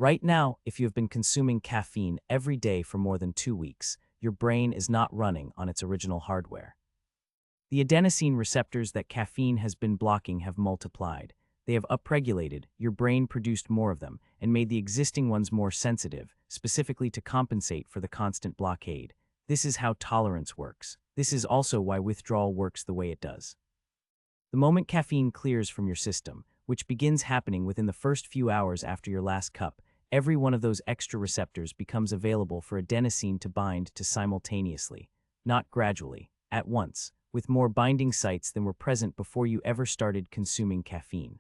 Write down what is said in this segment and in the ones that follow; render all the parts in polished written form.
Right now, if you have been consuming caffeine every day for more than 2 weeks, your brain is not running on its original hardware. The adenosine receptors that caffeine has been blocking have multiplied. They have upregulated, your brain produced more of them, and made the existing ones more sensitive, specifically to compensate for the constant blockade. This is how tolerance works. This is also why withdrawal works the way it does. The moment caffeine clears from your system, which begins happening within the first few hours after your last cup, every one of those extra receptors becomes available for adenosine to bind to simultaneously, not gradually, at once, with more binding sites than were present before you ever started consuming caffeine.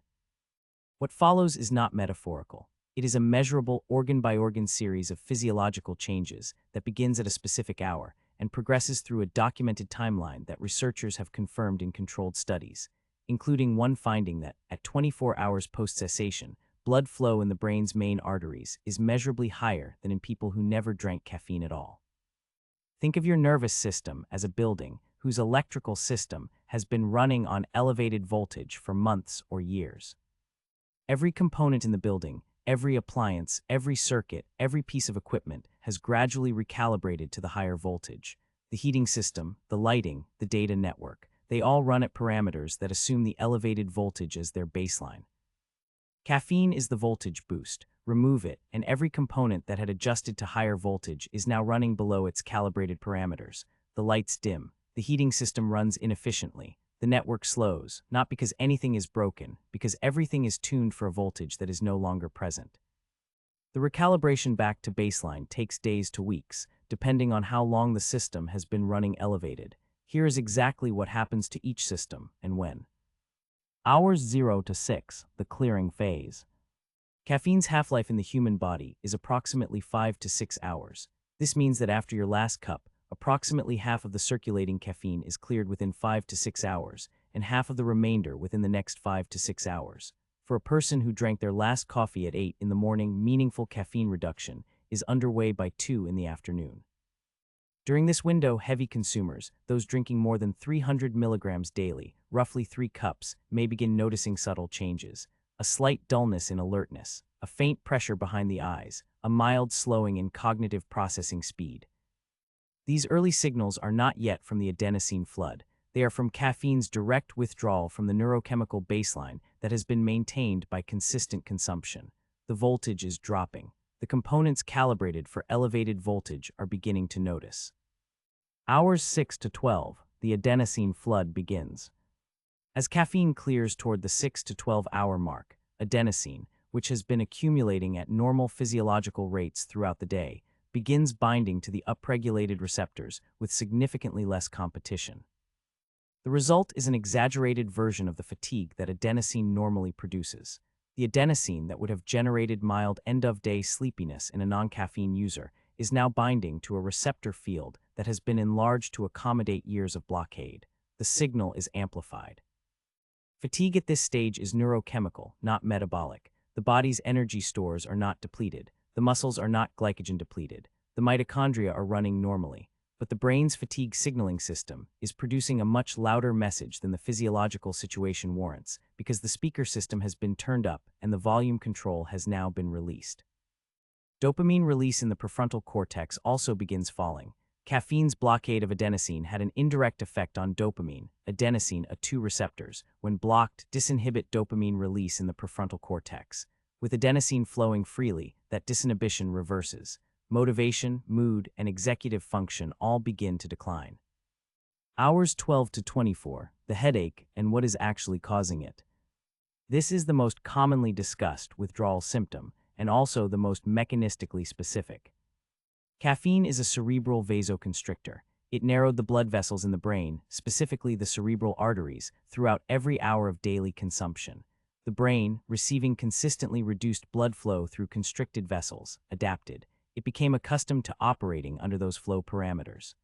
What follows is not metaphorical. It is a measurable organ-by-organ series of physiological changes that begins at a specific hour and progresses through a documented timeline that researchers have confirmed in controlled studies, including one finding that, at 24 hours post-cessation, blood flow in the brain's main arteries is measurably higher than in people who never drank caffeine at all. Think of your nervous system as a building whose electrical system has been running on elevated voltage for months or years. Every component in the building, every appliance, every circuit, every piece of equipment has gradually recalibrated to the higher voltage. The heating system, the lighting, the data network, they all run at parameters that assume the elevated voltage as their baseline. Caffeine is the voltage boost. Remove it, and every component that had adjusted to higher voltage is now running below its calibrated parameters. The lights dim. The heating system runs inefficiently. The network slows, not because anything is broken, because everything is tuned for a voltage that is no longer present. The recalibration back to baseline takes days to weeks, depending on how long the system has been running elevated. Here is exactly what happens to each system and when. Hours 0 to 6, the clearing phase. Caffeine's half-life in the human body is approximately 5 to 6 hours. This means that after your last cup, approximately half of the circulating caffeine is cleared within 5 to 6 hours, and half of the remainder within the next 5 to 6 hours. For a person who drank their last coffee at 8 in the morning, meaningful caffeine reduction is underway by 2 in the afternoon. During this window, heavy consumers, those drinking more than 300 milligrams daily, roughly 3 cups, may begin noticing subtle changes. A slight dullness in alertness, a faint pressure behind the eyes, a mild slowing in cognitive processing speed. These early signals are not yet from the adenosine flood. They are from caffeine's direct withdrawal from the neurochemical baseline that has been maintained by consistent consumption. The voltage is dropping. The components calibrated for elevated voltage are beginning to notice. Hours 6 to 12, the adenosine flood begins. As caffeine clears toward the 6 to 12 hour mark, adenosine, which has been accumulating at normal physiological rates throughout the day, begins binding to the upregulated receptors with significantly less competition. The result is an exaggerated version of the fatigue that adenosine normally produces. The adenosine that would have generated mild end-of-day sleepiness in a non-caffeine user is now binding to a receptor field that has been enlarged to accommodate years of blockade. The signal is amplified. Fatigue at this stage is neurochemical, not metabolic. The body's energy stores are not depleted. The muscles are not glycogen depleted. The mitochondria are running normally. But the brain's fatigue signaling system is producing a much louder message than the physiological situation warrants, because the speaker system has been turned up and the volume control has now been released. Dopamine release in the prefrontal cortex also begins falling. Caffeine's blockade of adenosine had an indirect effect on dopamine, adenosine A2 receptors. When blocked, disinhibit dopamine release in the prefrontal cortex. With adenosine flowing freely, that disinhibition reverses. Motivation, mood, and executive function all begin to decline. Hours 12 to 24, the headache and what is actually causing it. This is the most commonly discussed withdrawal symptom, and also the most mechanistically specific. Caffeine is a cerebral vasoconstrictor. It narrowed the blood vessels in the brain, specifically the cerebral arteries, throughout every hour of daily consumption. The brain, receiving consistently reduced blood flow through constricted vessels, adapted. It became accustomed to operating under those flow parameters.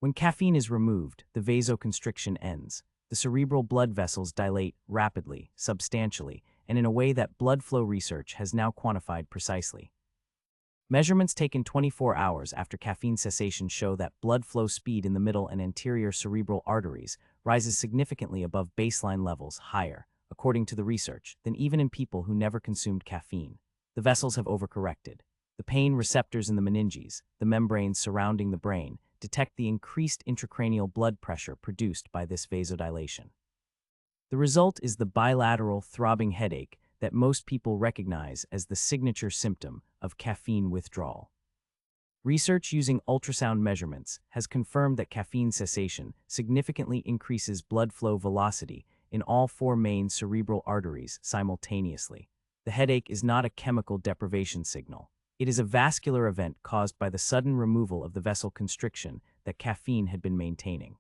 When caffeine is removed, the vasoconstriction ends. The cerebral blood vessels dilate rapidly, substantially, and in a way that blood flow research has now quantified precisely. Measurements taken 24 hours after caffeine cessation show that blood flow speed in the middle and anterior cerebral arteries rises significantly above baseline levels, higher, according to the research, than even in people who never consumed caffeine. The vessels have overcorrected. The pain receptors in the meninges, the membranes surrounding the brain, detect the increased intracranial blood pressure produced by this vasodilation. The result is the bilateral throbbing headache that most people recognize as the signature symptom of caffeine withdrawal. Research using ultrasound measurements has confirmed that caffeine cessation significantly increases blood flow velocity in all four main cerebral arteries simultaneously. The headache is not a chemical deprivation signal. It is a vascular event caused by the sudden removal of the vessel constriction that caffeine had been maintaining.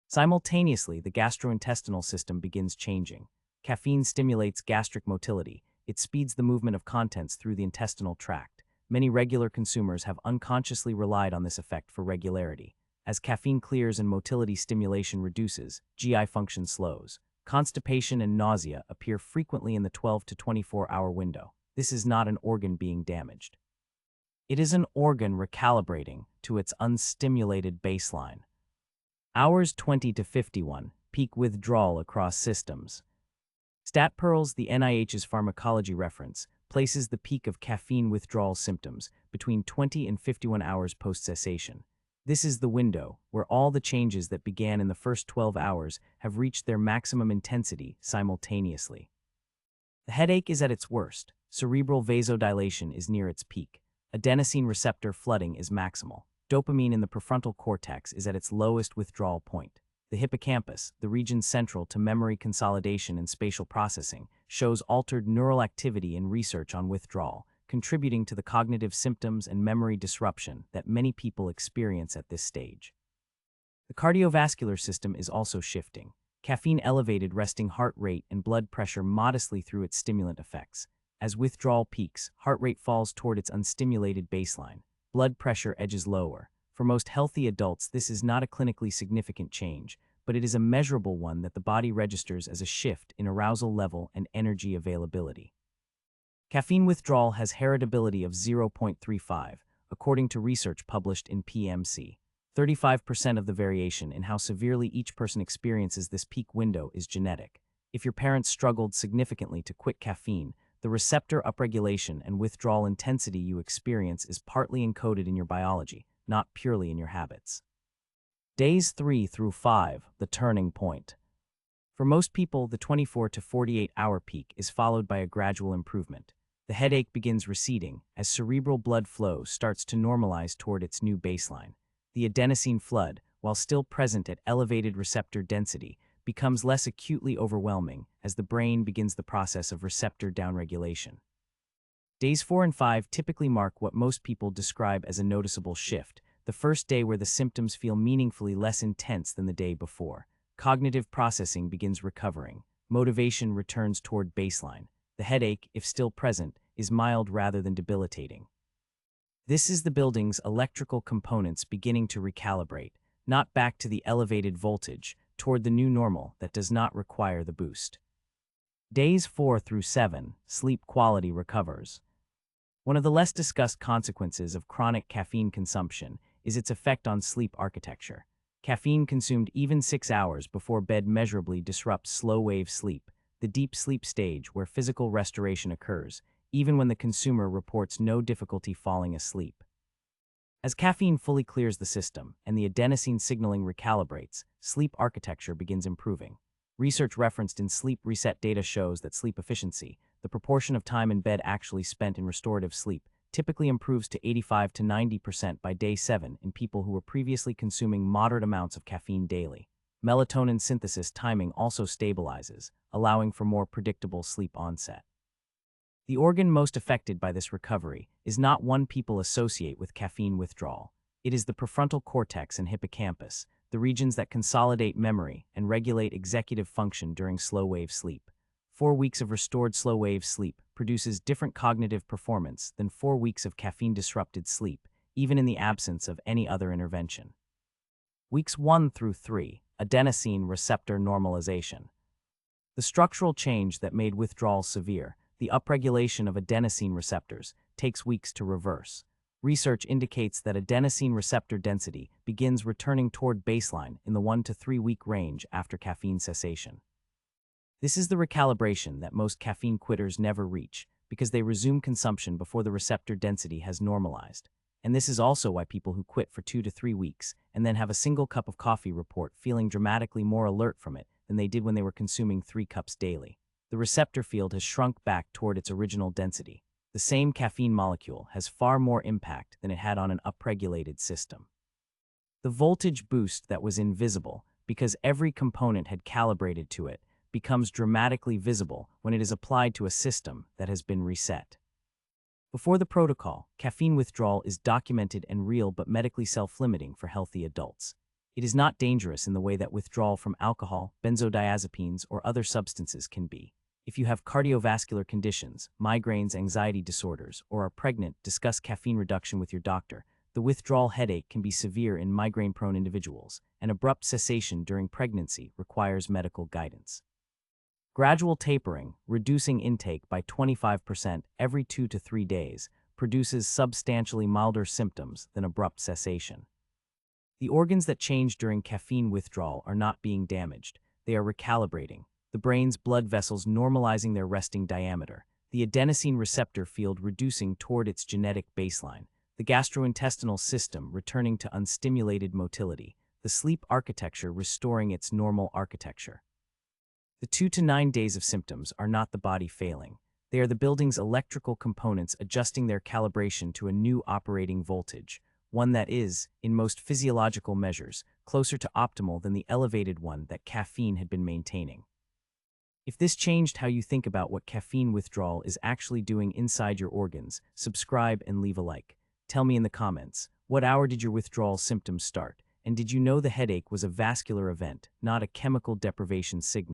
Simultaneously, the gastrointestinal system begins changing. Caffeine stimulates gastric motility. It speeds the movement of contents through the intestinal tract. Many regular consumers have unconsciously relied on this effect for regularity. As caffeine clears and motility stimulation reduces, GI function slows. Constipation and nausea appear frequently in the 12 to 24-hour window. This is not an organ being damaged. It is an organ recalibrating to its unstimulated baseline. Hours 20 to 51, peak withdrawal across systems. StatPearls, the NIH's pharmacology reference, places the peak of caffeine withdrawal symptoms between 20 and 51 hours post-cessation. This is the window where all the changes that began in the first 12 hours have reached their maximum intensity simultaneously. The headache is at its worst. Cerebral vasodilation is near its peak. Adenosine receptor flooding is maximal. Dopamine in the prefrontal cortex is at its lowest withdrawal point. The hippocampus, the region central to memory consolidation and spatial processing, shows altered neural activity in research on withdrawal, contributing to the cognitive symptoms and memory disruption that many people experience at this stage. The cardiovascular system is also shifting. Caffeine elevated resting heart rate and blood pressure modestly through its stimulant effects. As withdrawal peaks, heart rate falls toward its unstimulated baseline. Blood pressure edges lower. For most healthy adults, this is not a clinically significant change, but it is a measurable one that the body registers as a shift in arousal level and energy availability. Caffeine withdrawal has heritability of 0.35, according to research published in PMC. 35% of the variation in how severely each person experiences this peak window is genetic. If your parents struggled significantly to quit caffeine, the receptor upregulation and withdrawal intensity you experience is partly encoded in your biology, not purely in your habits. Days 3 through 5, the turning point. For most people, the 24 to 48-hour peak is followed by a gradual improvement. The headache begins receding as cerebral blood flow starts to normalize toward its new baseline. The adenosine flood, while still present at elevated receptor density, becomes less acutely overwhelming as the brain begins the process of receptor downregulation. Days 4 and 5 typically mark what most people describe as a noticeable shift, the first day where the symptoms feel meaningfully less intense than the day before. Cognitive processing begins recovering. Motivation returns toward baseline. The headache, if still present, is mild rather than debilitating. This is the building's electrical components beginning to recalibrate, not back to the elevated voltage, toward the new normal that does not require the boost. Days 4 through 7, sleep quality recovers. One of the less discussed consequences of chronic caffeine consumption is its effect on sleep architecture. Caffeine consumed even 6 hours before bed measurably disrupts slow-wave sleep, the deep sleep stage where physical restoration occurs, even when the consumer reports no difficulty falling asleep. As caffeine fully clears the system and the adenosine signaling recalibrates, sleep architecture begins improving. Research referenced in Sleep Reset data shows that sleep efficiency, the proportion of time in bed actually spent in restorative sleep, typically improves to 85 to 90% by day 7 in people who were previously consuming moderate amounts of caffeine daily. Melatonin synthesis timing also stabilizes, allowing for more predictable sleep onset. The organ most affected by this recovery is not one people associate with caffeine withdrawal. It is the prefrontal cortex and hippocampus, the regions that consolidate memory and regulate executive function during slow-wave sleep. 4 weeks of restored slow-wave sleep produces different cognitive performance than 4 weeks of caffeine-disrupted sleep, even in the absence of any other intervention. Weeks 1 through 3, adenosine receptor normalization. The structural change that made withdrawal severe, the upregulation of adenosine receptors, takes weeks to reverse. Research indicates that adenosine receptor density begins returning toward baseline in the 1 to 3 week range after caffeine cessation. This is the recalibration that most caffeine quitters never reach, because they resume consumption before the receptor density has normalized. And this is also why people who quit for 2 to 3 weeks and then have a single cup of coffee report feeling dramatically more alert from it than they did when they were consuming 3 cups daily. The receptor field has shrunk back toward its original density. The same caffeine molecule has far more impact than it had on an upregulated system. The voltage boost that was invisible, because every component had calibrated to it, becomes dramatically visible when it is applied to a system that has been reset. Before the protocol, caffeine withdrawal is documented and real but medically self-limiting for healthy adults. It is not dangerous in the way that withdrawal from alcohol, benzodiazepines, or other substances can be. If you have cardiovascular conditions, migraines, anxiety disorders, or are pregnant, discuss caffeine reduction with your doctor. The withdrawal headache can be severe in migraine-prone individuals, and abrupt cessation during pregnancy requires medical guidance. Gradual tapering, reducing intake by 25% every 2 to 3 days, produces substantially milder symptoms than abrupt cessation. The organs that change during caffeine withdrawal are not being damaged, they are recalibrating. The brain's blood vessels normalizing their resting diameter, the adenosine receptor field reducing toward its genetic baseline, the gastrointestinal system returning to unstimulated motility, the sleep architecture restoring its normal architecture. The 2 to 9 days of symptoms are not the body failing. They are the building's electrical components adjusting their calibration to a new operating voltage, one that is, in most physiological measures, closer to optimal than the elevated one that caffeine had been maintaining. If this changed how you think about what caffeine withdrawal is actually doing inside your organs, subscribe and leave a like. Tell me in the comments, what hour did your withdrawal symptoms start? And did you know the headache was a vascular event, not a chemical deprivation signal?